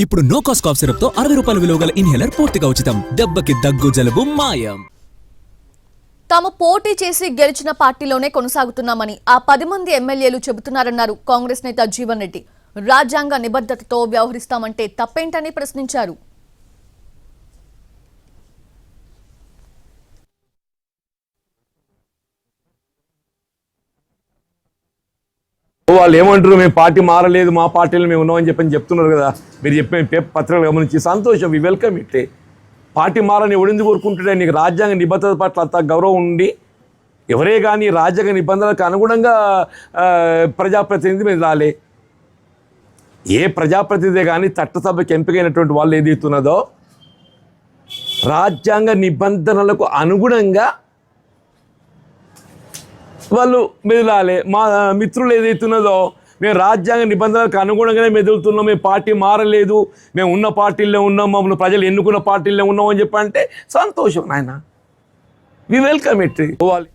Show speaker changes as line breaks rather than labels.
ఇప్పుడు no cost cough syrup తో 60 రూపాయల విలువ గల ఇన్హేలర్ పూర్తిగా ఉచితం. దెబ్బకి దగ్గు జలుబు మాయం.
తాము పోటీ చేసి గెలిచిన పార్టీలోనే కొనసాగుతున్నామని ఆ 10 మంది ఎమ్మెల్యేలు చెబుతున్నారన్నారు కాంగ్రెస్ నేత జీవన్ రెడ్డి. రాజ్యాంగ నిబద్ధతతో వ్యవహరిస్తామంటే తప్పేంటని ప్రశ్నించారు.
వాళ్ళు ఏమంటారు, మేము పార్టీ మారలేదు, మా పార్టీలో మేము ఉన్నామని చెప్తున్నారు కదా. మీరు చెప్పిన పత్రికలు గమనించి సంతోషం, వి వెల్కమ్ ఇట్. పార్టీ మారని ఎవడెందుకు కోరుకుంటుంటే, నీకు రాజ్యాంగ నిబద్ధత పట్ల అంత గౌరవం ఉండి ఎవరే కానీ రాజ్యాంగ నిబంధనలకు అనుగుణంగా ప్రజాప్రతినిధి మీద రాలే. ఏ ప్రజాప్రతినిధి కానీ చట్టసభకి ఎంపికైనటువంటి వాళ్ళు ఏదైతున్నదో రాజ్యాంగ నిబంధనలకు అనుగుణంగా వాళ్ళు మెదలాలి. మా మిత్రులు ఏదైతున్నదో మేము రాజ్యాంగ నిబంధనలకు అనుగుణంగానే మెదులుతున్నాం, మేము పార్టీ మారలేదు, మేము ఉన్న పార్టీల్లో ఉన్నాం, మమ్మల్ని ప్రజలు ఎన్నుకున్న పార్టీల్లో ఉన్నాం అని చెప్పంటే సంతోషం నాయన, వి వెల్కమ్ ఇట్. పోవాలి.